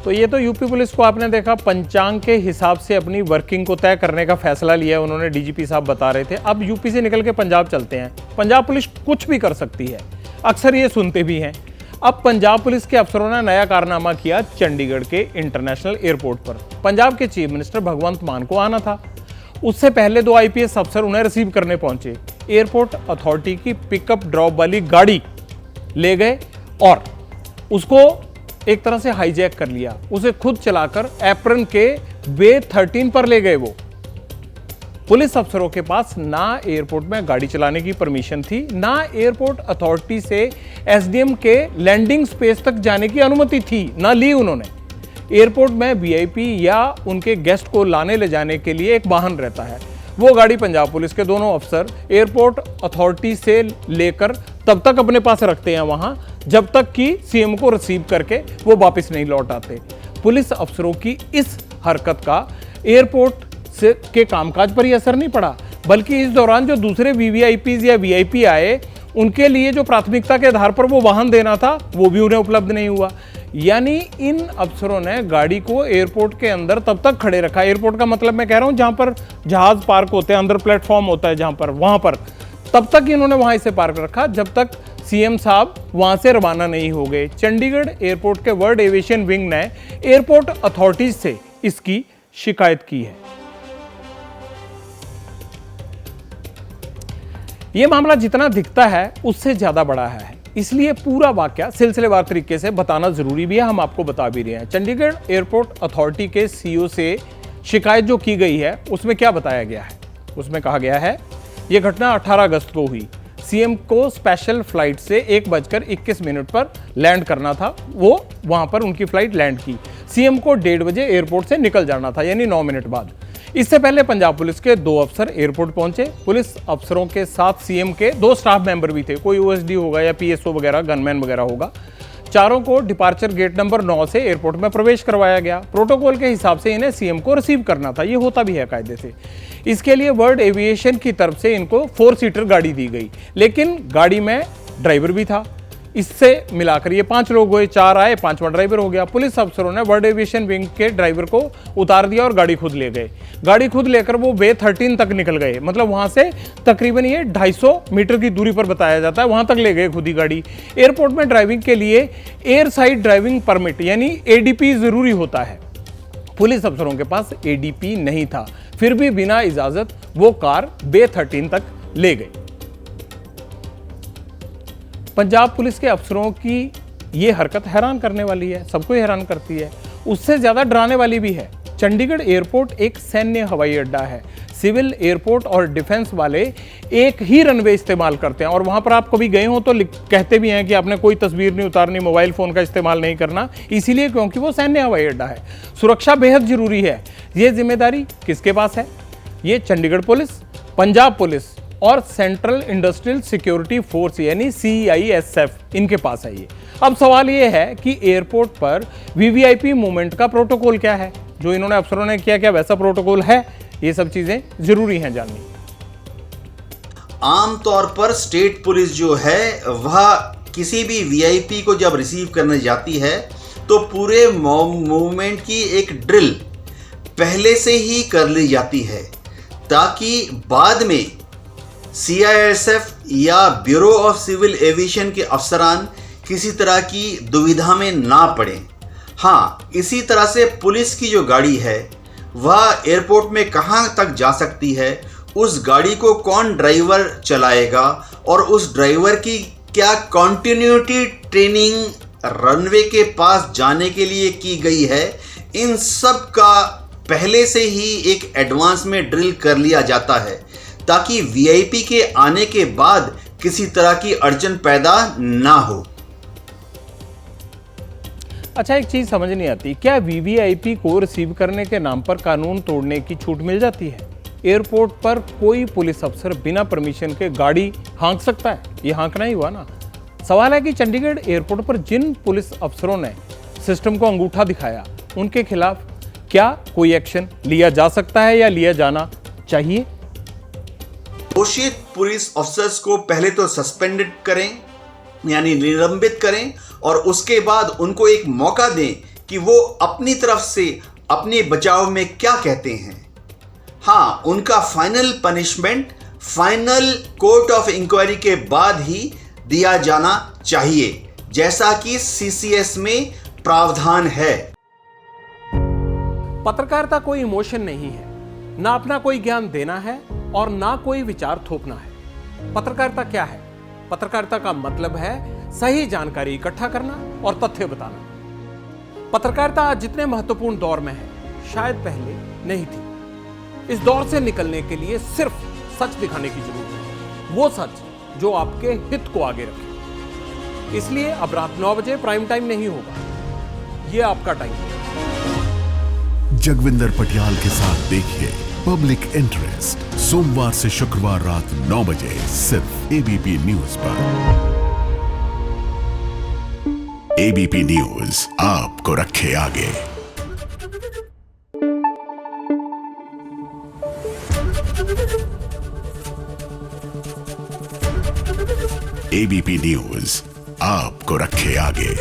तो ये तो यूपी पुलिस को आपने देखा पंचांग के हिसाब से अपनी वर्किंग को तय करने का फैसला लिया है उन्होंने, डीजीपी साहब बता रहे थे। अब यूपी से निकल के पंजाब चलते हैं। पंजाब पुलिस कुछ भी कर सकती है, अक्सर ये सुनते भी हैं। अब पंजाब पुलिस के अफसरों ने नया कारनामा किया चंडीगढ़ के इंटरनेशनल एयरपोर्ट पर। पंजाब के चीफ मिनिस्टर भगवंत मान को आना था, उससे पहले 2 आईपीएस अफसर उन्हें रिसीव करने पहुंचे। एयरपोर्ट अथॉरिटी की पिकअप ड्रॉप वाली गाड़ी ले गए और उसको एक तरह से हाईजैक कर लिया। उसे खुद चलाकर एप्रन के वे 13 पर ले गए। वो पुलिस अफसरों के पास ना एयरपोर्ट में गाड़ी चलाने की परमिशन थी, ना एयरपोर्ट अथॉरिटी से एसडीएम के लैंडिंग स्पेस तक जाने की अनुमति थी, ना ली उन्होंने। एयरपोर्ट में वीआईपी या उनके गेस्ट को लाने ले जाने के लिए एक वाहन रहता है। वो गाड़ी पंजाब पुलिस के दोनों अफसर एयरपोर्ट अथॉरिटी से लेकर तब तक अपने पास रखते हैं वहां जब तक कि सीएम को रिसीव करके वो वापस नहीं लौट आते। पुलिस अफसरों की इस हरकत का एयरपोर्ट से के कामकाज पर ही असर नहीं पड़ा, बल्कि इस दौरान जो दूसरे वीवीआईपीज या वीआईपी आए उनके लिए जो प्राथमिकता के आधार पर वो वाहन देना था वो भी उन्हें उपलब्ध नहीं हुआ। यानी इन अफसरों ने गाड़ी को एयरपोर्ट के अंदर तब तक खड़े रखा। एयरपोर्ट का मतलब मैं कह रहा हूं जहां पर जहाज पार्क होते हैं, अंदर प्लेटफॉर्म होता है जहां पर, वहां पर तब तक इन्होंने वहां इसे पार्क रखा जब तक सीएम साहब वहां से रवाना नहीं हो गए। चंडीगढ़ एयरपोर्ट के वर्ल्ड एविएशन विंग ने एयरपोर्ट अथॉरिटीज से इसकी शिकायत की है। यह मामला जितना दिखता है उससे ज्यादा बड़ा है, इसलिए पूरा वाकया सिलसिलेवार तरीके से बताना जरूरी भी है। हम आपको बता भी रहे हैं। चंडीगढ़ एयरपोर्ट अथॉरिटी के सीईओ से शिकायत जो की गई है उसमें क्या बताया गया है? उसमें कहा गया है यह घटना 18 अगस्त को हुई। सीएम को स्पेशल फ्लाइट से 1:21 पर लैंड करना था। वो वहां पर उनकी फ्लाइट लैंड की। सीएम को 1:30 बजे एयरपोर्ट से निकल जाना था, यानी 9 मिनट बाद। इससे पहले पंजाब पुलिस के 2 अफसर एयरपोर्ट पहुंचे। पुलिस अफसरों के साथ सीएम के 2 स्टाफ मेंबर भी थे, कोई ओएसडी होगा या पीएसओ वगैरह, गनमैन वगैरह होगा। चारों को डिपार्चर गेट नंबर 9 से एयरपोर्ट में प्रवेश करवाया गया। प्रोटोकॉल के हिसाब से इन्हें सीएम को रिसीव करना था, ये होता भी है कायदे से। इसके लिए वर्ल्ड एविएशन की तरफ से इनको 4 सीटर गाड़ी दी गई, लेकिन गाड़ी में ड्राइवर भी था। इससे मिलाकर ये 5 लोग हुए, 4 आए, 5वां ड्राइवर हो गया। पुलिस अफसरों ने वर्ल्ड एविएशन विंग के ड्राइवर को उतार दिया और गाड़ी खुद ले गए। गाड़ी खुद लेकर वो वे 13 तक निकल गए, मतलब वहां से तकरीबन ये 250 मीटर की दूरी पर बताया जाता है, वहां तक ले गए खुद ही गाड़ी। एयरपोर्ट में ड्राइविंग के लिए एयर साइड ड्राइविंग परमिट यानी एडीपी जरूरी होता है। पुलिस अफसरों के पास एडीपी नहीं था, फिर भी बिना इजाजत वो कार बे 13 तक ले गए। पंजाब पुलिस के अफसरों की ये हरकत हैरान करने वाली है, सबको हैरान करती है। उससे ज्यादा डराने वाली भी है। चंडीगढ़ एयरपोर्ट एक सैन्य हवाई अड्डा है। सिविल एयरपोर्ट और डिफेंस वाले एक ही रनवे इस्तेमाल करते हैं, और वहां पर आप कभी गए हो तो कहते भी हैं कि आपने कोई तस्वीर नहीं उतारनी, मोबाइल फोन का इस्तेमाल नहीं करना, इसीलिए क्योंकि वो सैन्य हवाई अड्डा है। सुरक्षा बेहद जरूरी है। ये जिम्मेदारी किसके पास है? ये चंडीगढ़ पुलिस, पंजाब पुलिस और सेंट्रल इंडस्ट्रियल सिक्योरिटी फोर्स यानी CISF, इनके पास है ये। अब सवाल ये है कि एयरपोर्ट पर वीवीआईपी मूवमेंट का प्रोटोकॉल क्या है? जो इन्होंने अफसरों ने किया, क्या वैसा प्रोटोकॉल है? ये सब चीजें जरूरी हैं जाननी। आमतौर पर स्टेट पुलिस जो है वह किसी भी वीआईपी को जब रिसीव करने जाती है तो पूरे मूवमेंट की एक ड्रिल पहले से ही कर ली जाती है, ताकि बाद में CISF या ब्यूरो ऑफ सिविल एविएशन के अफसरान किसी तरह की दुविधा में ना पड़े। हाँ, इसी तरह से पुलिस की जो गाड़ी है वह एयरपोर्ट में कहाँ तक जा सकती है, उस गाड़ी को कौन ड्राइवर चलाएगा और उस ड्राइवर की क्या कॉन्टिन्यूटी ट्रेनिंग रनवे के पास जाने के लिए की गई है, इन सब का पहले से ही एक एडवांस में ड्रिल कर लिया जाता है, ताकि वीआईपी के आने के बाद किसी तरह की अड़चन पैदा ना हो। अच्छा, एक चीज समझ नहीं आती, क्या वीवीआईपी को रिसीव करने के नाम पर कानून तोड़ने की छूट मिल जाती है? एयरपोर्ट पर कोई पुलिस अफसर बिना परमिशन के गाड़ी हाँक सकता है? ये हाँकना ही हुआ ना। सवाल है कि चंडीगढ़ एयरपोर्ट पर जिन पुलिस अफसरों ने सिस्टम को अंगूठा दिखाया, उनके खिलाफ क्या कोई एक्शन लिया जा सकता है या लिया जाना चाहिए? दोषी पुलिस अफसर्स को पहले तो सस्पेंडेड करें, यानी निलंबित करें, और उसके बाद उनको एक मौका दें कि वो अपनी तरफ से अपने बचाव में क्या कहते हैं। हाँ, उनका final punishment final court of inquiry के बाद ही दिया जाना चाहिए, जैसा कि सीसीएस में प्रावधान है। पत्रकारिता कोई इमोशन नहीं है, ना अपना कोई ज्ञान देना है और ना कोई विचार थोपना है। पत्रकारिता क्या है? पत्रकारिता का मतलब है सही जानकारी इकट्ठा करना और तथ्य बताना। पत्रकारिता आज जितने महत्वपूर्ण दौर में है, शायद पहले नहीं थी। इस दौर से निकलने के लिए सिर्फ सच दिखाने की जरूरत है, वो सच जो आपके हित को आगे रखे। इसलिए अब रात 9 बजे प्राइम टाइम नहीं होगा, ये आपका टाइम है। जगविंदर पटियाल के साथ देखिए पब्लिक इंटरेस्ट, सोमवार से शुक्रवार रात 9 बजे सिर्फ एबीपी न्यूज पर। एबीपी न्यूज आपको रखे आगे। एबीपी न्यूज आपको रखे आगे।